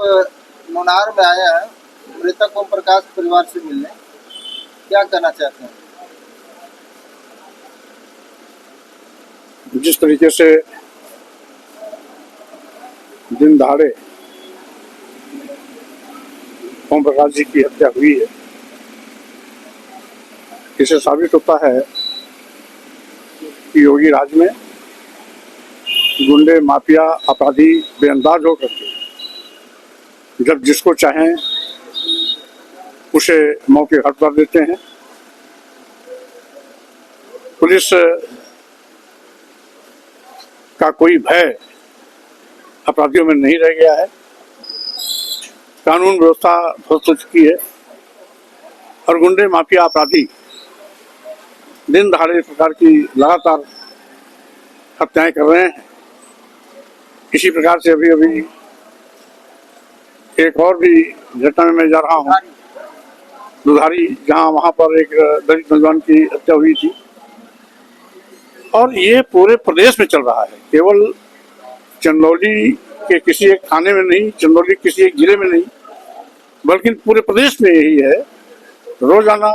मुनार में आए हैं मृतक ओम प्रकाश परिवार से मिलने, क्या कहना चाहते हैं? जिस तरीके से दिन दहाड़े ओम प्रकाश जी की हत्या हुई है, इससे साबित होता है कि योगी राज में गुंडे, माफिया, अपराधी बेअंदाज होकर के जब जिसको चाहें उसे मौके हट कर देते हैं। पुलिस का कोई भय अपराधियों में नहीं रह गया है। कानून व्यवस्था ध्वस्त हो चुकी है और गुंडे, माफिया, अपराधी दिन दहाड़े इस प्रकार की लगातार हत्याएं कर रहे हैं। इसी प्रकार से अभी अभी एक और भी घटना में मैं जा रहा हूँ, दुधारी, जहाँ वहाँ पर एक दलित नौजवान की हत्या हुई थी। और ये पूरे प्रदेश में चल रहा है, केवल चंदौली के किसी एक थाने में नहीं, चंदौली किसी एक जिले में नहीं, बल्कि पूरे प्रदेश में यही है। रोजाना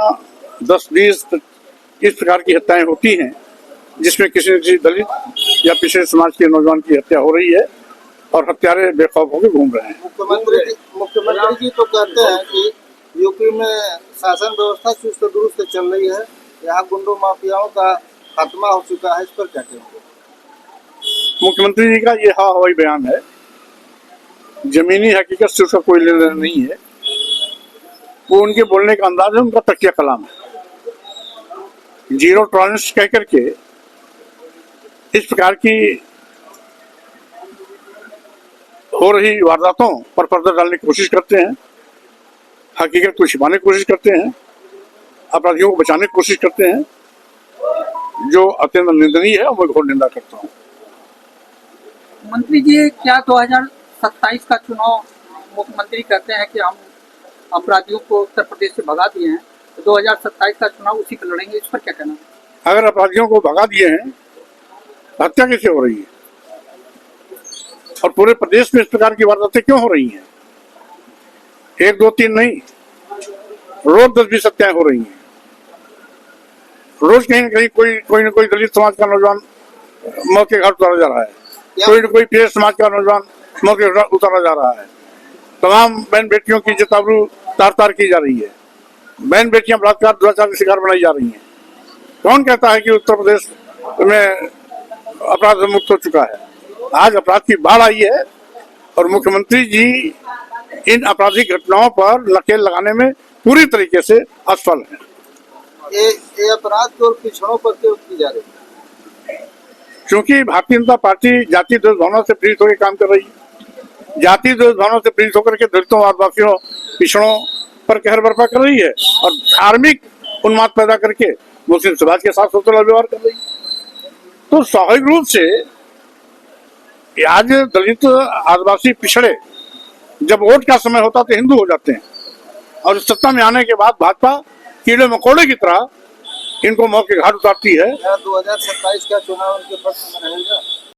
10-20 इस प्रकार की हत्याएं होती हैं जिसमें किसी न किसी दलित या पिछड़े समाज के नौजवान की हत्या हो रही है और हत्यारे बेखौफ होकर घूम रहे हैं। मुख्यमंत्री जी तो कहते हैं कि यूपी में शासन व्यवस्था चुस्त दुरुस्त चल रही है, यहाँ गुंडों माफियाओं का खात्मा हो चुका है, इस पर क्या कहेंगे? मुख्यमंत्री जी का ये हाँ हवाई बयान है, जमीनी हकीकत से उसका कोई लेना नहीं है। वो उनके बोलने का अंदाज है, उनका तकिया कलाम है। जीरो टॉलरेंस कह करके इस प्रकार की हो रही वारदातों पर पर्दा डालने की कोशिश करते हैं, हकीकत को छिपाने की कोशिश करते हैं, अपराधियों को बचाने की कोशिश करते हैं, जो अत्यंत निंदनीय है और मैं घोर निंदा करता हूँ। मंत्री जी, क्या 2027 का चुनाव मुख्यमंत्री कहते हैं कि हम अपराधियों को उत्तर प्रदेश से भगा दिए हैं, तो 2027 का चुनाव उसी पर लड़ेंगे, इस पर क्या कहना? अगर अपराधियों को भगा दिए हैं, हत्या कैसे हो रही है और पूरे प्रदेश में इस प्रकार की वारदातें क्यों हो रही हैं? 1, 2, 3 नहीं, रोज 10-20 हत्याएं हो रही हैं। रोज कहीं न कहीं कोई न कोई दलित समाज का नौजवान मौत के घाट उतारा जा रहा है, कोई न कोई पिछड़े समाज का नौजवान मौत के घाट उतारा जा रहा है। तमाम बहन बेटियों की जताबरू तार की जा रही है, बहन बेटियां बलात्कार, दुराचार के शिकार बनाई जा रही हैं। कौन कहता है कि उत्तर प्रदेश में अपराध मुक्त हो चुका है? आज अपराध की बाढ़ आई है और मुख्यमंत्री जी इन आपराधिक घटनाओं पर नकेल लगाने में पूरी तरीके से असफल है। ये अपराध केवल पिछड़ों पर क्यों की जा रही है? क्योंकि भारतीय जनता पार्टी जाति द्वेष भावना से पीड़ित होकर काम कर रही है, जाति द्वेष भावना से पीड़ित होकर के दलितों, आदिवासियों, पिछड़ों पर कहर बर्पा कर रही है और धार्मिक उन्माद पैदा करके मुस्लिम समाज के साथ सोचना व्यवहार कर रही है। तो स्वाभाविक रूप से आज दलित, आदिवासी, पिछड़े जब वोट का समय होता तो हिंदू हो जाते हैं और सत्ता में आने के बाद भाजपा कीड़े मकोड़े की तरह इनको मौके घाट उतारती है। 2027 का चुनाव उनके पक्ष में रहेगा।